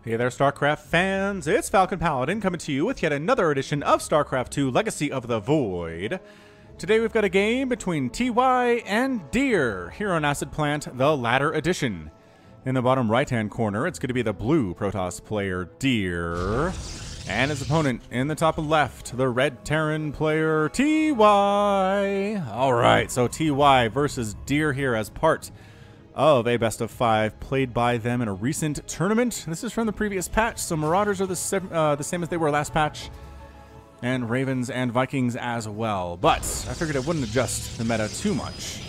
Hey there, StarCraft fans. It's Falcon Paladin coming to you with yet another edition of StarCraft2 Legacy of the Void. Today we've got a game between TY and Deer here on Acid Plant, the Ladder Edition. In the bottom right-hand corner, it's going to be the blue Protoss player, Deer. And his opponent in the top left, the red Terran player, TY. Alright, so TY versus Deer here as part of a best of 5 played by them in a recent tournament. This is from the previous patch, so Marauders are the same as they were last patch, and Ravens and Vikings as well. But I figured it wouldn't adjust the meta too much,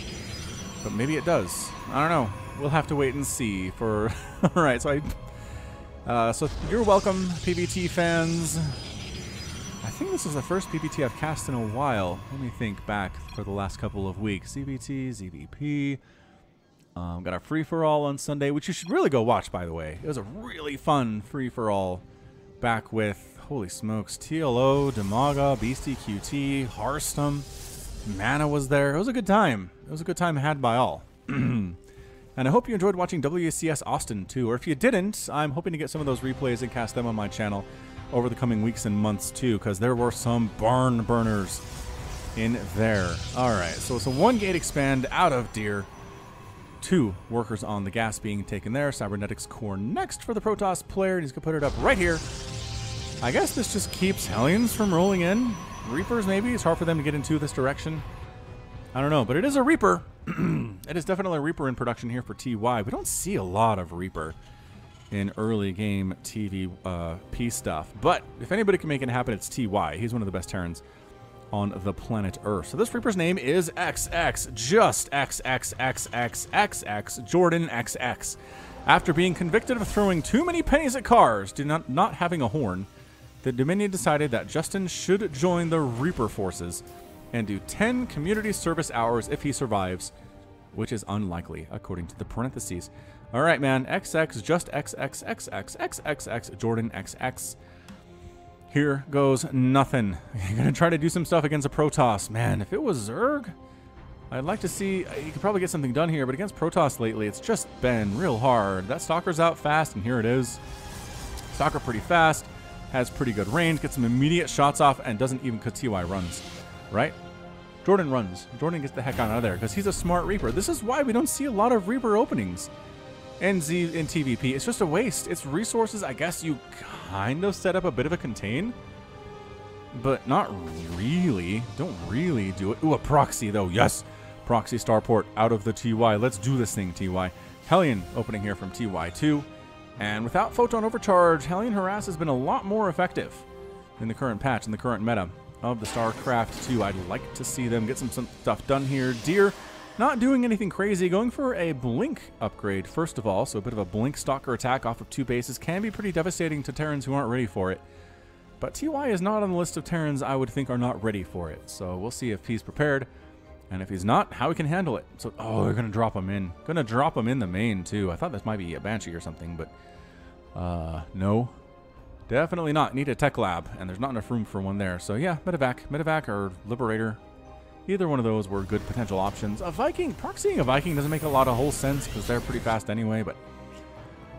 but maybe it does. I don't know. We'll have to wait and see. For all right, so you're welcome, PBT fans. I think this is the first PBT I've cast in a while. Let me think back for the last couple of weeks. CBT, ZVP. Got a free-for-all on Sunday, which you should really go watch, by the way. It was a really fun free-for-all back with, holy smokes, TLO, Demaga, Beastie QT, Hearthstone. Mana was there. It was a good time. It was a good time had by all. And I hope you enjoyed watching WCS Austin, too. Or if you didn't, I'm hoping to get some of those replays and cast them on my channel over the coming weeks and months, too, because there were some barn burners in there. All right, so it's a 1-gate expand out of Deer. 2 workers on the gas being taken there. Cybernetics core next for the Protoss player, and he's going to put it up right here. I guess this just keeps Hellions from rolling in. Reapers, maybe? It's hard for them to get into this direction. I don't know, but it is a Reaper. It is definitely a Reaper in production here for TY. We don't see a lot of Reaper in early game TVP stuff, but if anybody can make it happen, it's TY. He's one of the best Terrans on the planet Earth. So this Reaper's name is XX, just XXXXXX, Jordan XX. After being convicted of throwing too many pennies at cars due not having a horn, the Dominion decided that Justin should join the Reaper forces and do 10 community service hours if he survives, which is unlikely, according to the parentheses. All right, man, XX, just XXXXXXX, Jordan XX. Here goes nothing. You're going to try to do some stuff against a Protoss. Man, if it was Zerg, I'd like to see... You could probably get something done here, but against Protoss lately, it's just been real hard. That Stalker's out fast, and here it is. Stalker pretty fast, has pretty good range, gets some immediate shots off, and doesn't even... because TY runs, right? Jordan runs. Jordan gets the heck out of there, because he's a smart Reaper. This is why we don't see a lot of Reaper openings in TVP. It's just a waste. It's resources. I guess you kind of set up a bit of a contain, but not really. Don't really do it. Ooh, a proxy though. Yes, proxy starport out of the TY. Let's do this thing, TY. Hellion opening here from TY2, and without photon overcharge, Hellion harass has been a lot more effective in the current patch, in the current meta of the StarCraft2. I'd like to see them get some stuff done here. Deer not doing anything crazy, going for a blink upgrade first of all, so a bit of a blink stalker attack off of 2 bases can be pretty devastating to Terrans who aren't ready for it. But TY is not on the list of Terrans I would think are not ready for it, so we'll see if he's prepared, and if he's not, how he can handle it. So, oh, they're going to drop him in. Going to drop him in the main too. I thought this might be a Banshee or something, but no. Definitely not. Need a tech lab, and there's not enough room for one there. So yeah, medevac or Liberator. Either one of those were good potential options. A Viking, proxying a Viking doesn't make a lot of whole sense because they're pretty fast anyway, but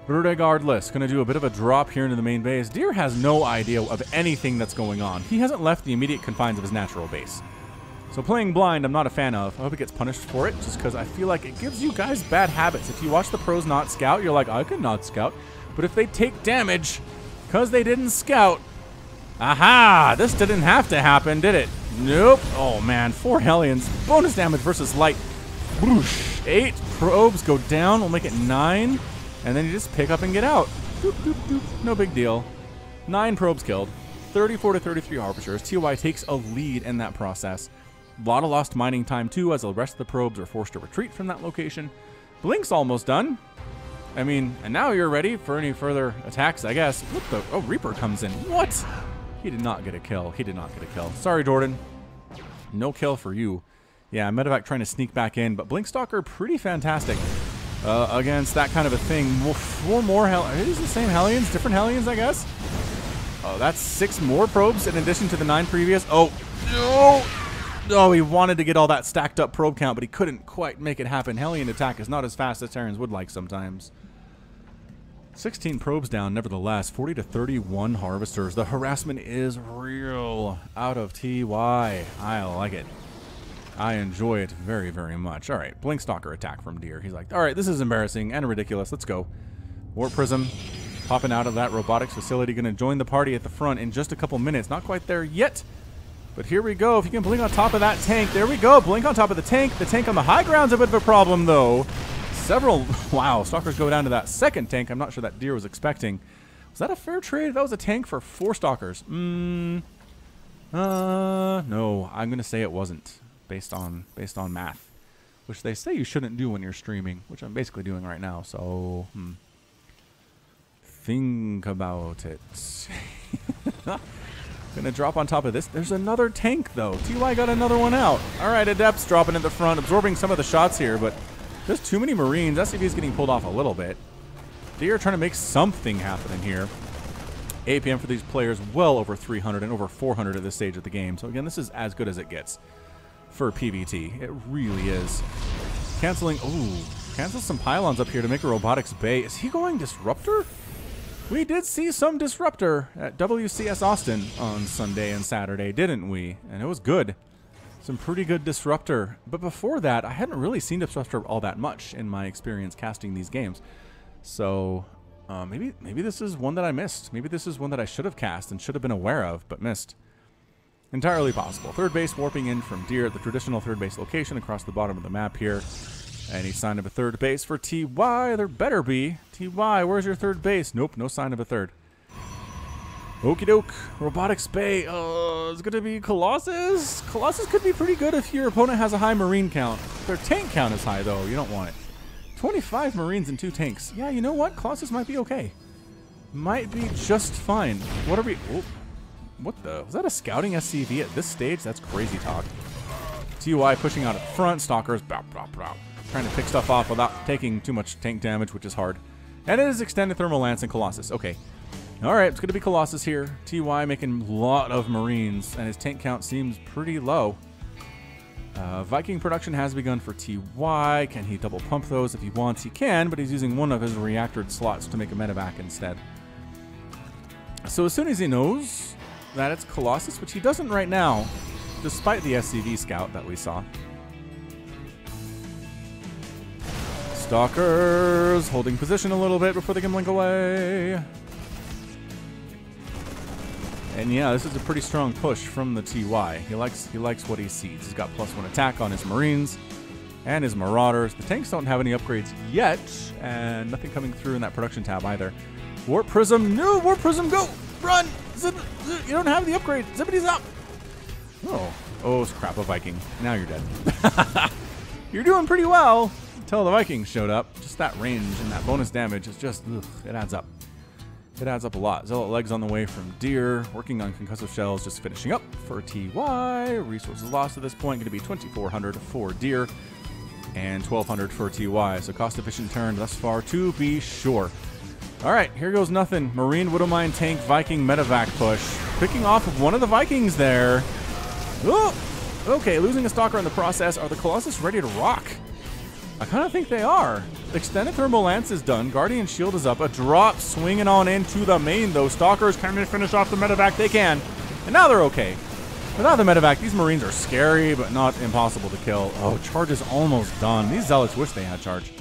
regardless, going to do a bit of a drop here into the main base. Deer has no idea of anything that's going on. He hasn't left the immediate confines of his natural base. So playing blind, I'm not a fan of. I hope he gets punished for it, just because I feel like it gives you guys bad habits. If you watch the pros not scout, you're like, I could not scout. But if they take damage because they didn't scout, aha! This didn't have to happen, did it? Nope. Oh, man. 4 Hellions. Bonus damage versus light. Whoosh. 8 probes go down. We'll make it 9. And then you just pick up and get out. Doop, doop, doop. No big deal. 9 probes killed. 34 to 33 Harbingers. TY takes a lead in that process. A lot of lost mining time, too, as the rest of the probes are forced to retreat from that location. Blink's almost done. I mean, and now you're ready for any further attacks, I guess. What the? Oh, Reaper comes in. What? He did not get a kill. He did not get a kill. Sorry, Jordan. No kill for you. Yeah, medevac trying to sneak back in, but Blinkstalker pretty fantastic against that kind of a thing. 4 more Hellions. Are these the same Hellions? Different Hellions, I guess? Oh, that's 6 more probes in addition to the 9 previous. Oh, no! Oh, he wanted to get all that stacked up probe count, but he couldn't quite make it happen. Hellion attack is not as fast as Terrans would like sometimes. 16 probes down, nevertheless. 40 to 31 harvesters. The harassment is real out of TY. I like it. I enjoy it very, very much. All right, Blink Stalker attack from Deer. He's like, all right, this is embarrassing and ridiculous. Let's go. Warp Prism popping out of that robotics facility. Going to join the party at the front in just a couple minutes. Not quite there yet, but here we go. If you can blink on top of that tank. There we go. Blink on top of the tank. The tank on the high ground's a bit of a problem, though. Several, wow, Stalkers go down to that second tank. I'm not sure that Deer was expecting. Was that a fair trade? That was a tank for 4 Stalkers. No, I'm going to say it wasn't based on math, which they say you shouldn't do when you're streaming, which I'm basically doing right now. So, think about it. Gonna drop on top of this. There's another tank, though. TY got another one out. All right, Adepts dropping at the front, absorbing some of the shots here, but there's too many Marines. SCV is getting pulled off a little bit. They are trying to make something happen in here. APM for these players well over 300 and over 400 at this stage of the game. So again, this is as good as it gets for PvT. It really is. Canceling. Ooh, cancel some pylons up here to make a robotics bay. Is he going Disruptor? We did see some Disruptor at WCS Austin on Sunday and Saturday, didn't we? And it was good. Some pretty good Disruptor. But before that, I hadn't really seen Disruptor all that much in my experience casting these games. So maybe this is one that I missed. Maybe this is one that I should have cast and should have been aware of, but missed. Entirely possible. Third base warping in from Deer at the traditional third base location across the bottom of the map here. Any sign of a third base for TY? There better be. TY, where's your third base? Nope, no sign of a third. Okie doke. Robotics Bay. It's going to be Colossus. Colossus could be pretty good if your opponent has a high Marine count. Their tank count is high, though. You don't want it. 25 Marines and 2 tanks. Yeah, you know what? Colossus might be okay. Might be just fine. What are we... Oh, what the... Was that a scouting SCV at this stage? That's crazy talk. TY pushing out at front. Stalkers. Blah, blah, blah. Trying to pick stuff off without taking too much tank damage, which is hard. And it is Extended Thermal Lance and Colossus. Okay. Alright, it's going to be Colossus here. TY making a lot of Marines, and his tank count seems pretty low. Viking production has begun for TY. Can he double pump those if he wants? He can, but he's using one of his reactor slots to make a medevac instead. So as soon as he knows that it's Colossus, which he doesn't right now, despite the SCV scout that we saw. Stalkers holding position a little bit before they can blink away. And yeah, this is a pretty strong push from the TY. He likes what he sees. He's got +1 attack on his Marines and his Marauders. The tanks don't have any upgrades yet, and nothing coming through in that production tab either. Warp Prism, no! Warp Prism, go! Run! Zip, zip, you don't have the upgrade. Zippity's up! Oh, crap, a Viking. Now you're dead. You're doing pretty well until the Vikings showed up. Just that range and that bonus damage is just, ugh, it adds up. It adds up a lot. Zealot legs on the way from Deer, working on concussive shells, just finishing up for TY. Resources lost at this point, going to be 2,400 for Deer and 1,200 for TY. So cost efficient turn thus far to be sure. All right, here goes nothing. Marine, Widowmine, Tank, Viking, Medevac push. Picking off of one of the Vikings there. Oh, okay, losing a Stalker in the process. Are the Colossus ready to rock? I kind of think they are. Extended Thermal Lance is done. Guardian Shield is up. A drop swinging on into the main, though. Stalkers, can they finish off the medevac? They can. And now they're okay. Without the medevac, these Marines are scary, but not impossible to kill. Oh, charge is almost done. These Zealots wish they had charge.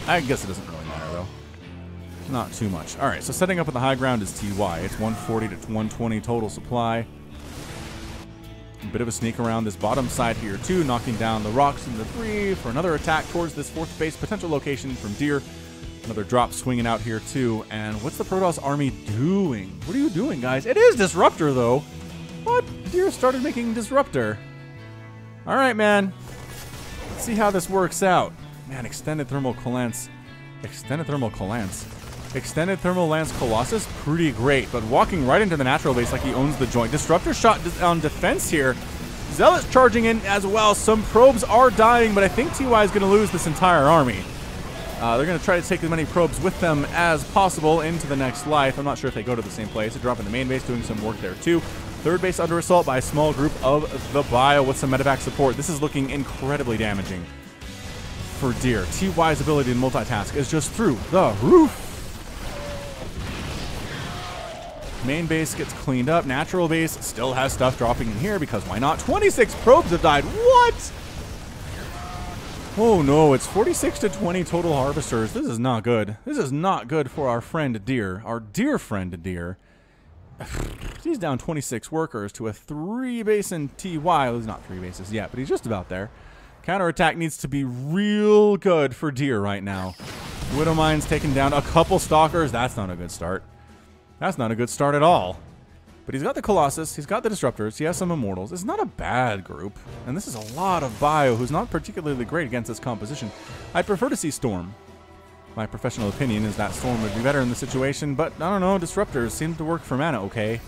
I guess it doesn't really matter, though. Not too much. All right, so setting up at the high ground is TY. It's 140 to 120 total supply. A bit of a sneak around this bottom side here, too, knocking down the rocks and debris for another attack towards this 4th base potential location from Deer. Another drop swinging out here, too. And what's the Protoss army doing? What are you doing, guys? It is Disruptor, though. What? Deer started making Disruptor. All right, man. Let's see how this works out. Man, Extended Thermal Lance. Extended Thermal Lance. Extended Thermal Lance Colossus, pretty great, but walking right into the natural base like he owns the joint. Disruptor shot on defense here. Zealots charging in as well. Some probes are dying, but I think TY is going to lose this entire army. They're going to try to take as many probes with them as possible into the next life. I'm not sure if they go to the same place. They drop in the main base, doing some work there too. Third base under assault by a small group of the Bio with some medevac support. This is looking incredibly damaging for Deer. TY's ability to multitask is just through the roof. Main base gets cleaned up. Natural base still has stuff dropping in here because why not? 26 probes have died. What? Oh no, it's 46 to 20 total harvesters. This is not good. This is not good for our friend Deer. Our dear friend Deer. He's down 26 workers to a 3 base in TY. Well, he's not 3 bases yet, but he's just about there. Counterattack needs to be real good for Deer right now. Widowmine's taking down a couple stalkers. That's not a good start. That's not a good start at all. But he's got the Colossus, he's got the Disruptors, he has some Immortals. It's not a bad group. And this is a lot of Bio, who's not particularly great against this composition. I'd prefer to see Storm. My professional opinion is that Storm would be better in the situation, but I don't know, Disruptors seem to work for mana okay.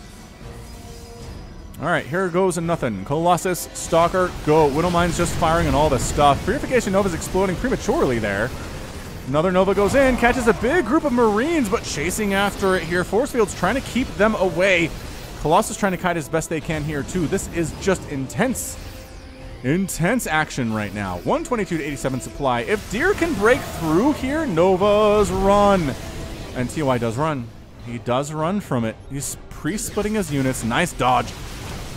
Alright, here goes a nothing. Colossus, Stalker, go. Widowmine's just firing on all this stuff. Purification Nova's exploding prematurely there. Another Nova goes in, catches a big group of Marines, but chasing after it here. Force Field's trying to keep them away. Colossus trying to kite as best they can here, too. This is just intense. Intense action right now. 122 to 87 supply. If Deer can break through here, Nova's run. And TY does run. He does run from it. He's pre-splitting his units. Nice dodge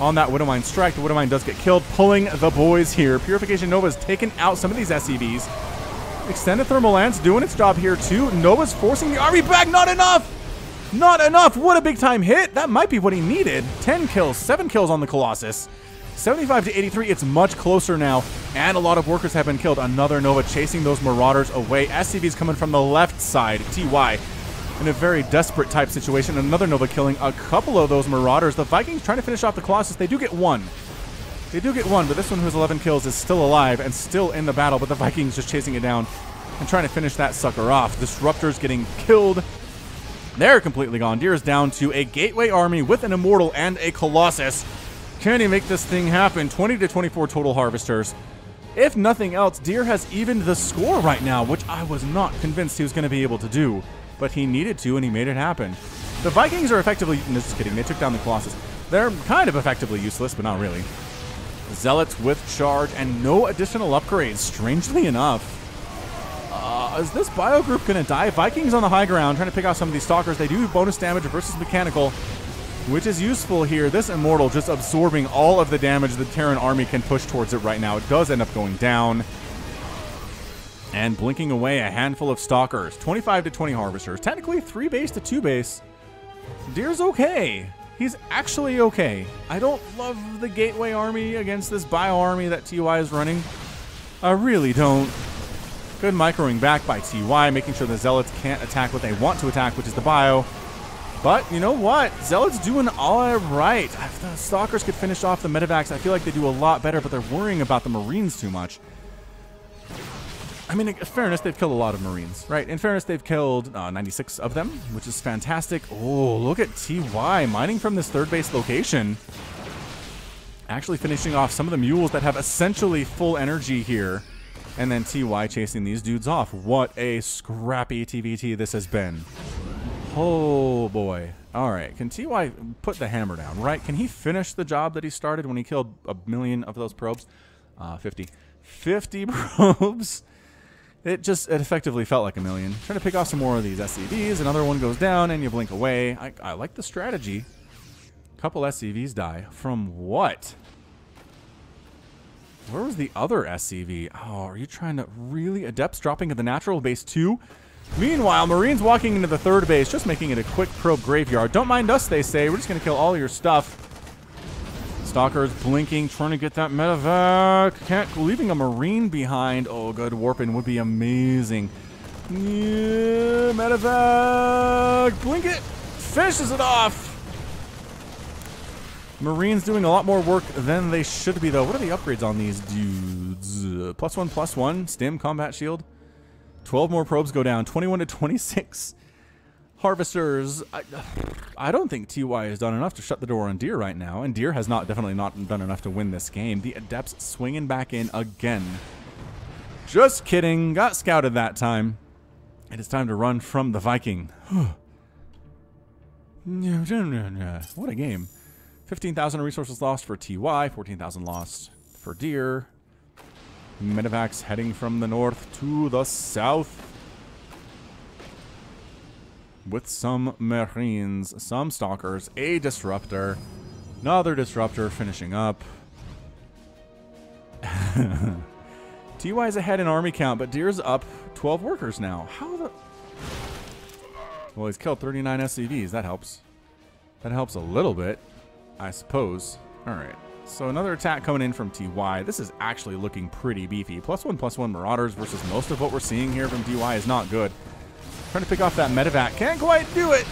on that Widowmine strike. The Widowmine does get killed, pulling the boys here. Purification Nova's taken out some of these SCVs. Extended Thermal Lance doing its job here too. Nova's forcing the army back. Not enough! Not enough! What a big time hit! That might be what he needed. 10 kills, 7 kills on the Colossus. 75 to 83, it's much closer now. And a lot of workers have been killed. Another Nova chasing those Marauders away. SCV's coming from the left side. TY in a very desperate type situation. Another Nova killing a couple of those Marauders. The Vikings trying to finish off the Colossus. They do get one. They do get one, but this one who has 11 kills is still alive and still in the battle, but the Vikings just chasing it down and trying to finish that sucker off. Disruptors getting killed. They're completely gone. Deer is down to a Gateway army with an Immortal and a Colossus. Can he make this thing happen? 20 to 24 total harvesters. If nothing else, Deer has evened the score right now, which I was not convinced he was going to be able to do, but he needed to, and he made it happen. The Vikings are effectively, just kidding, they took down the Colossus. They're kind of effectively useless, but not really. Zealots with charge and no additional upgrades, strangely enough. Is this Bio group going to die? Vikings on the high ground, trying to pick out some of these Stalkers. They do bonus damage versus mechanical, which is useful here. This Immortal just absorbing all of the damage the Terran army can push towards it right now. It does end up going down. And blinking away a handful of Stalkers. 25 to 20 Harvesters. Technically 3 base to 2 base. Deer's okay. He's actually okay. I don't love the Gateway army against this Bio army that TY is running. I really don't. Good microing back by TY, making sure the Zealots can't attack what they want to attack, which is the Bio. But you know what? Zealots doing all right. If the Stalkers could finish off the Medivacs, I feel like they do a lot better, but they're worrying about the Marines too much. I mean, in fairness, they've killed a lot of Marines, right? In fairness, they've killed 96 of them, which is fantastic. Oh, look at TY mining from this third base location. Actually finishing off some of the mules that have essentially full energy here. And then TY chasing these dudes off. What a scrappy TVT this has been. Oh, boy. All right. Can TY put the hammer down, right? Can he finish the job that he started when he killed 1 million of those probes? 50. 50 probes. It effectively felt like 1 million. Trying to pick off some more of these SCVs. Another one goes down and you blink away. I like the strategy. A couple SCVs die. From what? Where was the other SCV? Oh, are you trying to really? Adepts dropping at the natural base too? Meanwhile, Marines walking into the third base, just making it a quick probe graveyard. Don't mind us, they say. We're just going to kill all your stuff. Stalkers blinking, trying to get that medevac. Leaving a Marine behind. Oh, good. Warping would be amazing. Yeah, medevac. Blink it. Finishes it off. Marines doing a lot more work than they should be, though. What are the upgrades on these dudes? +1/+1. Stim, combat shield. 12 more probes go down. 21 to 26. Harvesters. I don't think TY has done enough to shut the door on Deer right now, and Deer has definitely not done enough to win this game. The Adepts swinging back in again. Just kidding. Got scouted that time. It is time to run from the Viking. What a game. 15,000 resources lost for TY. 14,000 lost for Deer. Medevacs heading from the north to the south. With some Marines, some Stalkers, a Disruptor, another Disruptor finishing up. TY's ahead in army count, but Deer's up 12 workers now. How the... Well, he's killed 39 SCVs. That helps. That helps a little bit, I suppose. All right. So another attack coming in from TY. This is actually looking pretty beefy. +1/+1 Marauders versus most of what we're seeing here from TY is not good. Trying to pick off that medevac. Can't quite do it.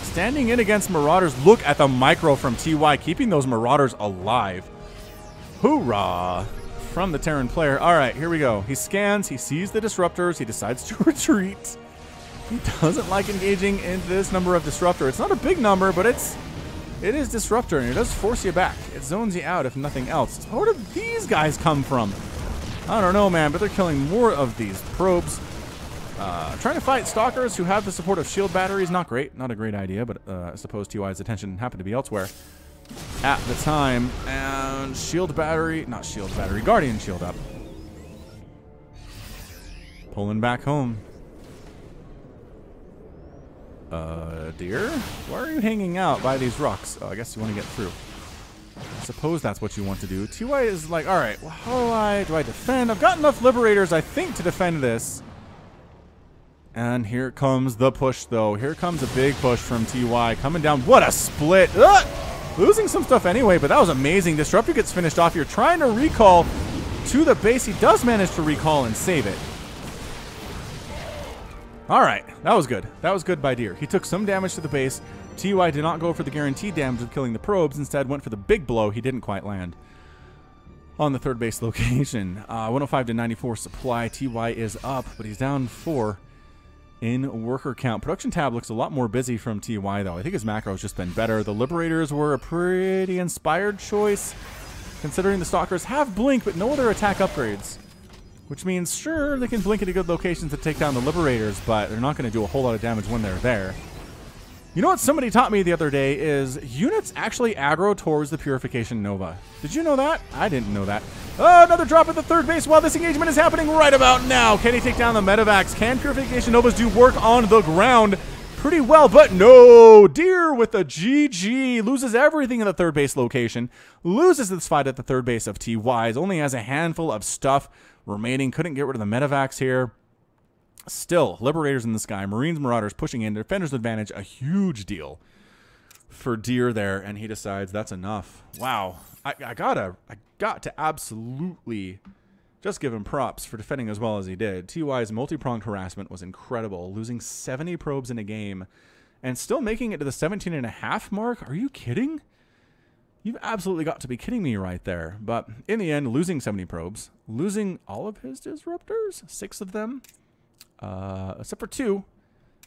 Standing in against Marauders. Look at the micro from TY, keeping those Marauders alive. Hoorah from the Terran player. All right, here we go. He scans. He sees the Disruptors. He decides to retreat. He doesn't like engaging in this number of Disruptor. It's not a big number, but it is Disruptor, and it does force you back. It zones you out, if nothing else. So where did these guys come from? I don't know, man, but they're killing more of these probes. Trying to fight Stalkers who have the support of shield batteries. Not great. Not a great idea, but I suppose TY's attention happened to be elsewhere at the time. And shield battery, not shield battery, Guardian shield up. Pulling back home. Deer? Why are you hanging out by these rocks? Oh, I guess you want to get through. I suppose that's what you want to do. TY is like, alright, well, how do I defend? I've got enough Liberators, I think, to defend this. And here comes the push, though. Here comes a big push from TY. Coming down. What a split. Ugh! Losing some stuff anyway, but that was amazing. Disruptor gets finished off. You're trying to recall to the base. He does manage to recall and save it. All right. That was good. That was good by Deer. He took some damage to the base. TY did not go for the guaranteed damage of killing the probes. Instead, went for the big blow. He didn't quite land on the third base location. 105 to 94 supply. TY is up, but he's down 4 in worker count. Production tab looks a lot more busy from TY, though. I think his macro has just been better. The Liberators were a pretty inspired choice, considering the Stalkers have blink, but no other attack upgrades. Which means, sure, they can blink into good locations to take down the Liberators, but they're not going to do a whole lot of damage when they're there. You know what somebody taught me the other day is units actually aggro towards the Purification Nova. Did you know that? I didn't know that. Oh, another drop at the third base while this engagement is happening right about now. Can he take down the Medevacs? Can Purification Novas do work on the ground? Pretty well, but no. Deer with a GG. Loses everything in the third base location. Loses this fight at the third base of TY's. Only has a handful of stuff remaining. Couldn't get rid of the Medevacs here. Still, Liberators in the sky, Marines, Marauders pushing in, Defender's advantage, a huge deal for Deer there, and he decides that's enough. Wow, I got to absolutely just give him props for defending as well as he did. TY's multi-pronged harassment was incredible, losing 70 probes in a game, and still making it to the 17.5 mark. Are you kidding? You've absolutely got to be kidding me right there. But in the end, losing 70 probes, losing all of his Disruptors, 6 of them. Except for 2.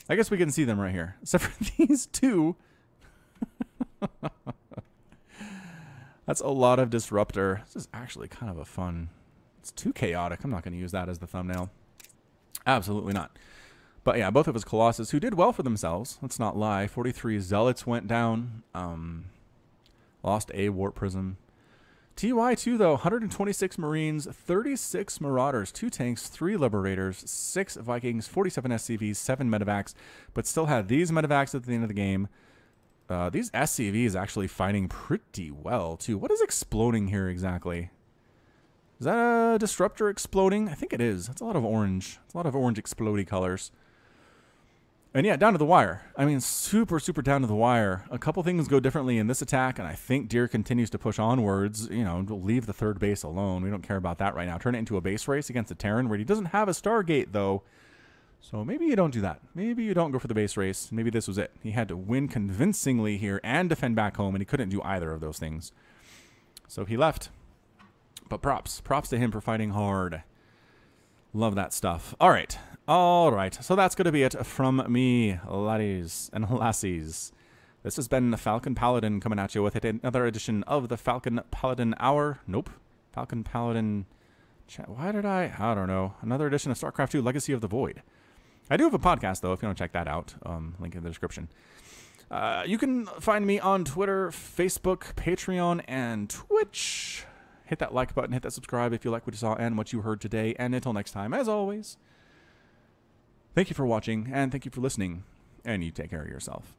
I guess we can see them right here. Except for these 2. That's a lot of Disruptor. This is actually kind of a fun... It's too chaotic. I'm not going to use that as the thumbnail. Absolutely not. But yeah, both of his Colossus, who did well for themselves. Let's not lie. 43 Zealots went down. Lost a Warp Prism. TY2, though, 126 Marines, 36 Marauders, 2 tanks, 3 Liberators, 6 Vikings, 47 SCVs, 7 Medevacs, but still had these Medevacs at the end of the game. These SCVs actually fighting pretty well, too. What is exploding here exactly? Is that a Disruptor exploding? I think it is. That's a lot of orange. It's a lot of orange explodey colors. And yeah, down to the wire. I mean, super, super down to the wire. A couple things go differently in this attack, and I think Deer continues to push onwards. You know, leave the third base alone. We don't care about that right now. Turn it into a base race against a Terran, where he doesn't have a Stargate, though. So maybe you don't do that. Maybe you don't go for the base race. Maybe this was it. He had to win convincingly here and defend back home, and he couldn't do either of those things. So he left. But props. Props to him for fighting hard. Love that stuff. All right. All right. So that's going to be it from me, laddies and lassies. This has been Falcon Paladin coming at you with another edition of the Falcon Paladin Hour. Nope. Falcon Paladin... Why did I don't know. Another edition of StarCraft2 Legacy of the Void. I do have a podcast, though, if you want to check that out. Link in the description. You can find me on Twitter, Facebook, Patreon, and Twitch. hit that like button, hit that subscribe if you like what you saw and what you heard today. And until next time, as always, thank you for watching and thank you for listening. And you take care of yourself.